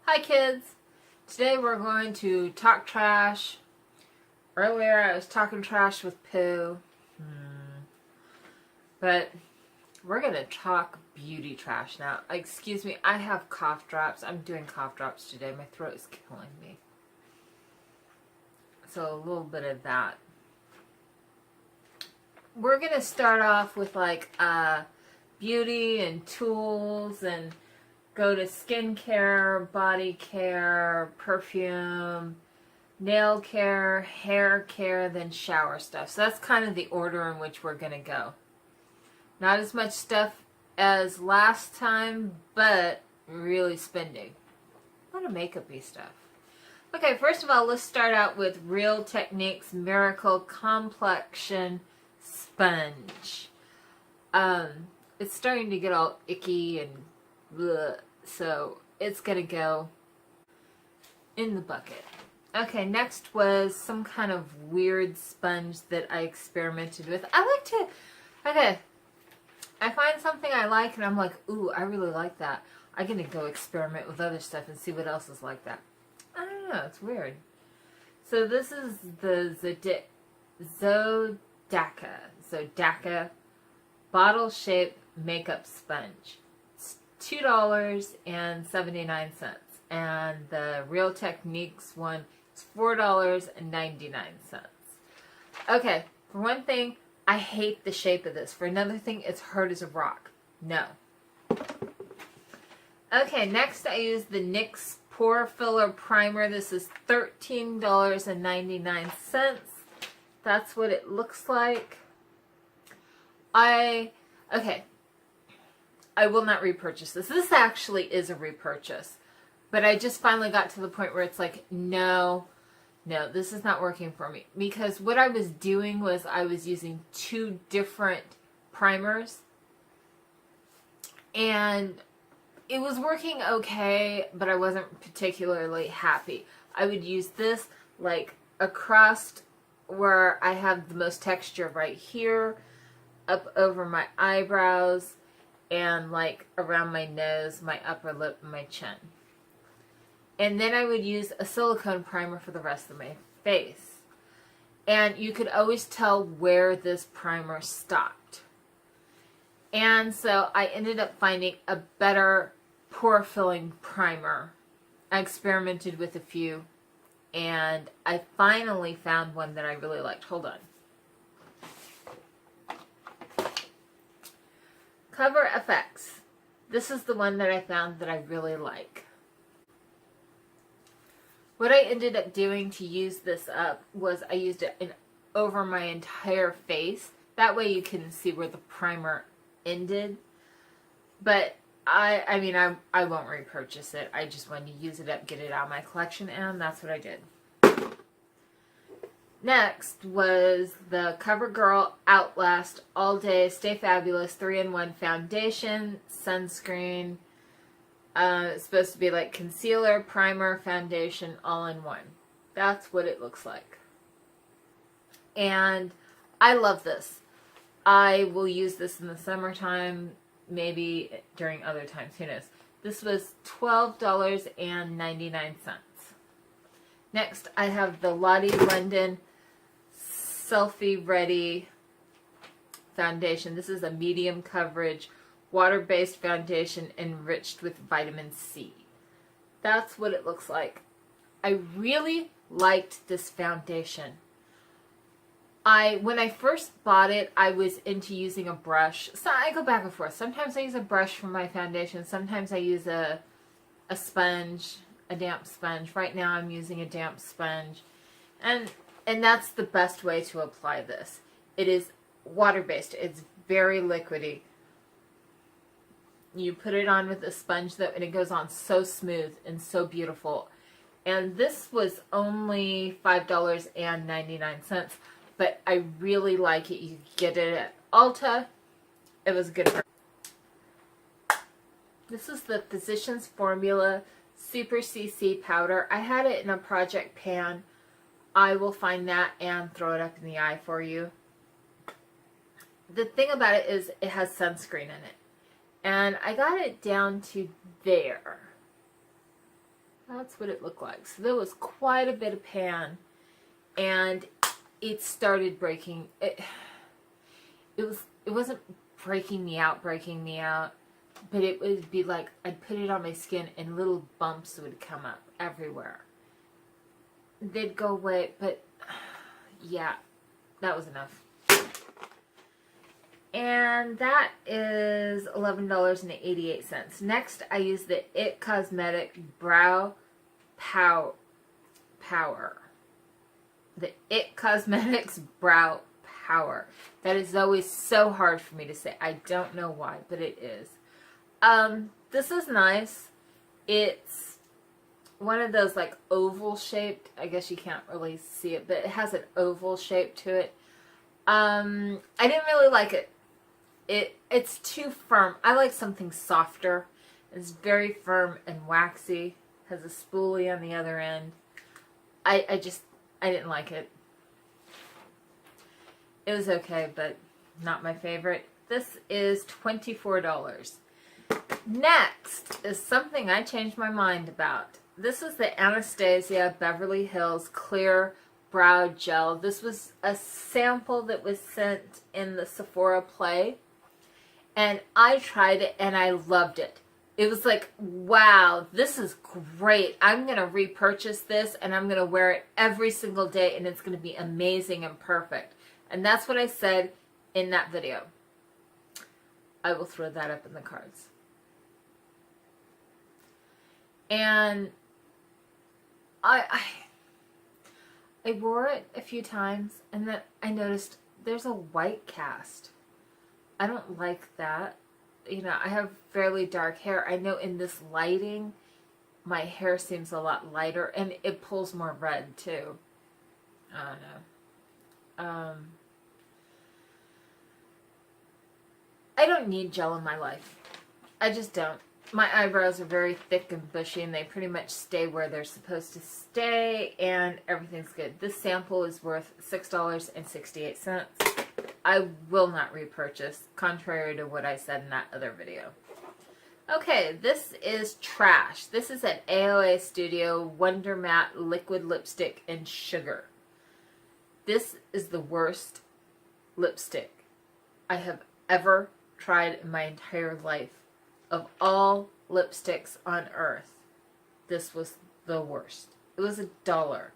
Hi kids! Today we're going to talk trash. Earlier I was talking trash with Pooh. But we're going to talk beauty trash now. Excuse me, I have cough drops. I'm doing cough drops today. My throat is killing me. So a little bit of that. We're going to start off with like beauty and tools and go to skincare, body care, perfume, nail care, hair care, then shower stuff. So that's kind of the order in which we're going to go. Not as much stuff as last time, but really spending. A lot of makeup-y stuff. Okay, first of all, let's start out with Real Techniques Miracle Complexion Sponge. It's starting to get all icky and bleh, so it's gonna go in the bucket. Okay, next was some kind of weird sponge that I experimented with. I find something I like and I'm like, ooh, I really like that. I'm gonna go experiment with other stuff and see what else is like that. I don't know, it's weird. So this is the Zodaca bottle shaped makeup sponge. It's $2.79, and the Real Techniques one is $4.99. Okay, for one thing, I hate the shape of this. For another thing, it's hard as a rock. No. Okay, next I use the NYX Pore Filler Primer. This is $13.99. That's what it looks like. I will not repurchase this. This actually is a repurchase. But I just finally got to the point where it's like, no, this is not working for me. Because what I was doing was I was using two different primers. And it was working okay, but I wasn't particularly happy. I would use this like across where I have the most texture right here, up over my eyebrows, and like around my nose, my upper lip, and my chin. And then I would use a silicone primer for the rest of my face. And you could always tell where this primer stopped. And so I ended up finding a better pore filling primer. I experimented with a few, and I finally found one that I really liked. Hold on. Cover FX. This is the one that I found that I really like. What I ended up doing to use this up was I used it over my entire face. That way you can see where the primer ended. But I won't repurchase it. I just wanted to use it up, get it out of my collection, and that's what I did. Next was the Covergirl Outlast All Day Stay Fabulous 3-in-1 Foundation, Sunscreen. It's supposed to be like concealer, primer, foundation, all in one. That's what it looks like. And I love this. I will use this in the summertime, maybe during other times, who knows. This was $12.99. Next, I have the Lottie London Selfie Ready Foundation. This is a medium coverage, water-based foundation enriched with vitamin C. That's what it looks like. I really liked this foundation. When I first bought it, I was into using a brush. So I go back and forth. Sometimes I use a brush for my foundation. Sometimes I use a sponge, a damp sponge. Right now I'm using a damp sponge. And that's the best way to apply this. It is water-based. It's very liquidy. You put it on with a sponge though, and it goes on so smooth and so beautiful. And this was only $5.99. But I really like it. You can get it at Ulta. It was good. This is the Physicians Formula Super CC Powder. I had it in a project pan. I will find that and throw it up in the eye for you. The thing about it is it has sunscreen in it. And I got it down to there. That's what it looked like. So there was quite a bit of pan, and it started breaking. It wasn't breaking me out, but it would be like I'd put it on my skin and little bumps would come up everywhere. They'd go away, but yeah, that was enough. And that is $11.88. Next, I use the It Cosmetic Brow Power. The It Cosmetics Brow Power. That is always so hard for me to say. I don't know why, but it is. This is nice. It's one of those like oval shaped, I guess you can't really see it, but it has an oval shape to it. I didn't really like it. It's too firm. I like something softer. It's very firm and waxy. Has a spoolie on the other end. I didn't like it. It was okay, but not my favorite. This is $24. Next is something I changed my mind about. This is the Anastasia Beverly Hills Clear Brow Gel. This was a sample that was sent in the Sephora Play. And I tried it and I loved it. It was like, wow, this is great. I'm going to repurchase this and I'm going to wear it every single day and it's going to be amazing and perfect. And that's what I said in that video. I will throw that up in the cards. And I wore it a few times and then I noticed there's a white cast. I don't like that. You know, I have fairly dark hair. I know in this lighting, my hair seems a lot lighter and it pulls more red too. I don't know. I don't need gel in my life. I just don't. My eyebrows are very thick and bushy and they pretty much stay where they're supposed to stay and everything's good. This sample is worth $6.68. I will not repurchase, contrary to what I said in that other video. Okay, this is Trash. This is an AOA Studio Wonder Matte Liquid Lipstick in Sugar. This is the worst lipstick I have ever tried in my entire life. Of all lipsticks on earth, this was the worst. It was $1.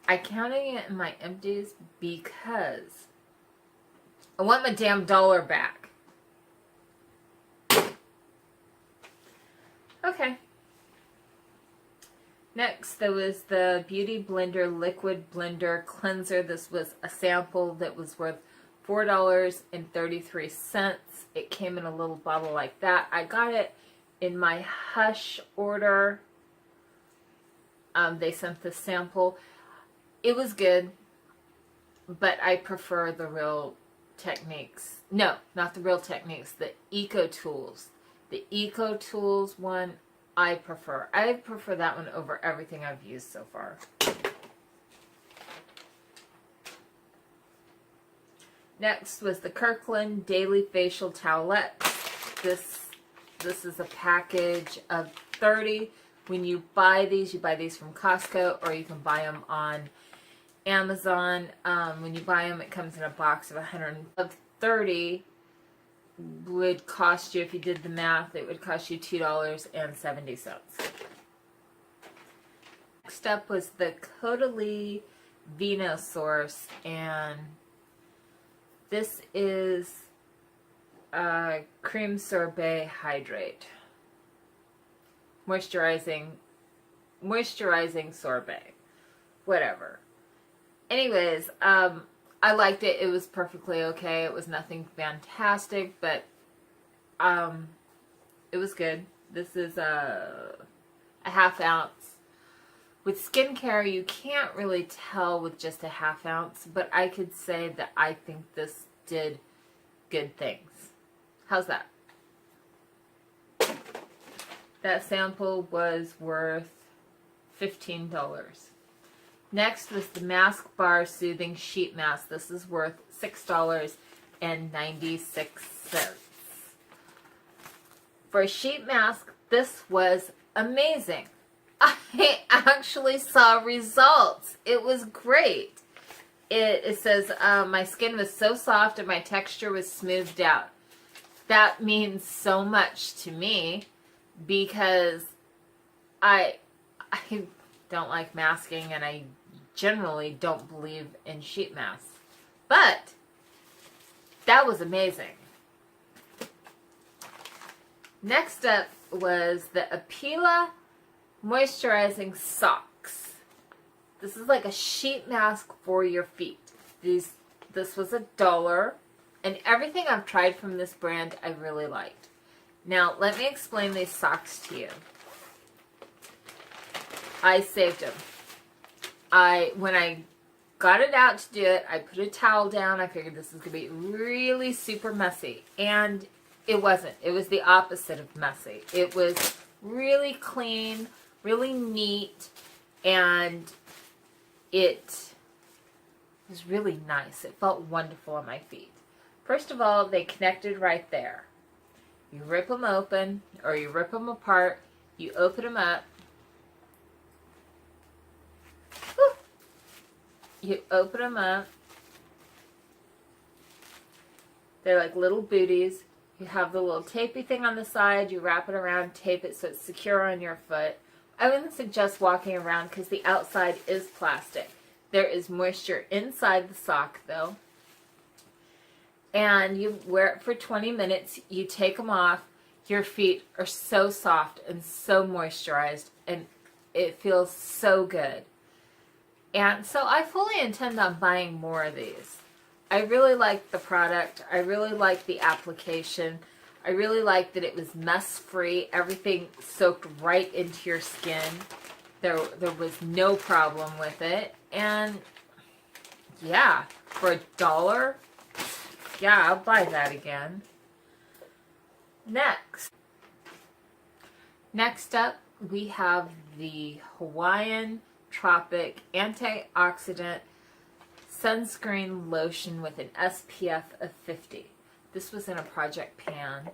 I counted it in my empties because I want my damn dollar back. Okay. Next, there was the Beauty Blender Liquid Blender Cleanser. This was a sample that was worth $4.33. It came in a little bottle like that. I got it in my Hush order. They sent the sample. It was good, but I prefer the Real Techniques. No, not the Real Techniques. The Eco Tools. The Eco Tools one, I prefer. I prefer that one over everything I've used so far. Next was the Kirkland Daily Facial Towelette. This is a package of 30. When you buy these from Costco or you can buy them on Amazon. When you buy them, it comes in a box of 30 would cost you, if you did the math, it would cost you $2.70. Next up was the Caudalie Vinosource, and this is Cream Sorbet Hydrate. Moisturizing sorbet. Whatever. Anyways, I liked it. It was perfectly okay. It was nothing fantastic, but it was good. This is a half ounce. With skincare, you can't really tell with just a half ounce, but I could say that I think this did good things. How's that? That sample was worth $15. Next was the Masque Bar Soothing Sheet Mask. This is worth $6.96. For a sheet mask, this was amazing. I actually saw results. It was great. It says, my skin was so soft and my texture was smoothed out. That means so much to me because I don't like masking and I generally don't believe in sheet masks. But that was amazing. Next up was the Epielle Moisturizing Socks. This is like a sheet mask for your feet. This was $1, and everything I've tried from this brand I really liked. Now, let me explain these socks to you. I saved them. When I got it out to do it, I put a towel down. I figured this was going to be really super messy, and it wasn't. It was the opposite of messy. It was really clean, really neat, and it was really nice. It felt wonderful on my feet. First of all, they connected right there. You rip them open, or you rip them apart, you open them up, you open them up, they're like little booties. You have the little tapey thing on the side, you wrap it around, tape it so it's secure on your foot. I wouldn't suggest walking around because the outside is plastic. There is moisture inside the sock though. And you wear it for 20 minutes, you take them off, your feet are so soft and so moisturized, and it feels so good. And so I fully intend on buying more of these. I really like the product. I really like the application. I really like that it was mess-free. Everything soaked right into your skin. There was no problem with it. And yeah, for $1, yeah, I'll buy that again. Next up, we have the Hawaiian Tropic AntiOxidant Sunscreen Lotion with an SPF of 50. This was in a project pan.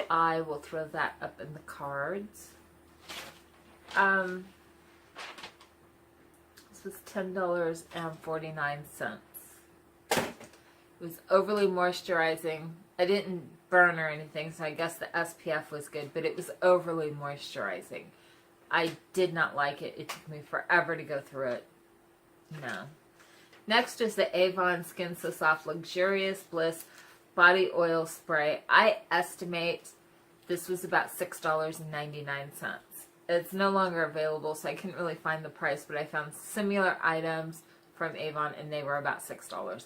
I will throw that up in the cards. This was $10.49. It was overly moisturizing. I didn't burn or anything, so I guess the SPF was good, but it was overly moisturizing. I did not like it. It took me forever to go through it. No. Next is the Avon Skin So Soft Luxurious Bliss Body Oil Spray. I estimate this was about $6.99. It's no longer available, so I couldn't really find the price, but I found similar items from Avon, and they were about $6.99.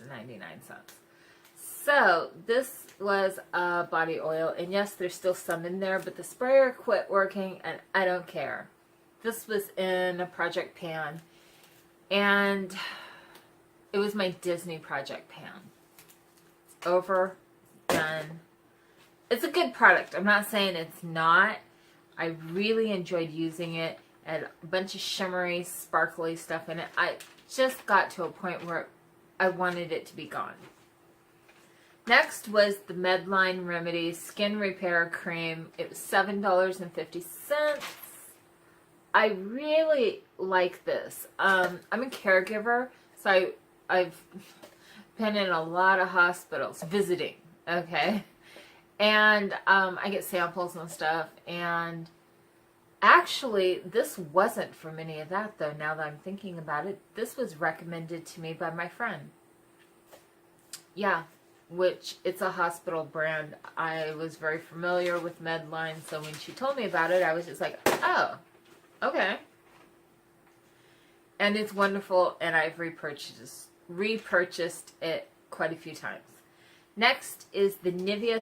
So, this was a body oil, and yes, there's still some in there, but the sprayer quit working, and I don't care. This was in a project pan, and it was my Disney project pan. It's over, done. It's a good product. I'm not saying it's not. I really enjoyed using it. It had a bunch of shimmery, sparkly stuff in it. I just got to a point where I wanted it to be gone. Next was the Medline Remedy Skin Repair Cream. It was $7.50. I really like this. I'm a caregiver, so I've been in a lot of hospitals visiting, okay? And I get samples and stuff, and actually, this wasn't from any of that, though, now that I'm thinking about it. This was recommended to me by my friend. Yeah, which it's a hospital brand. I was very familiar with Medline, so when she told me about it, I was just like, oh, okay. And it's wonderful, and I've repurchased it quite a few times. Next is the Nivea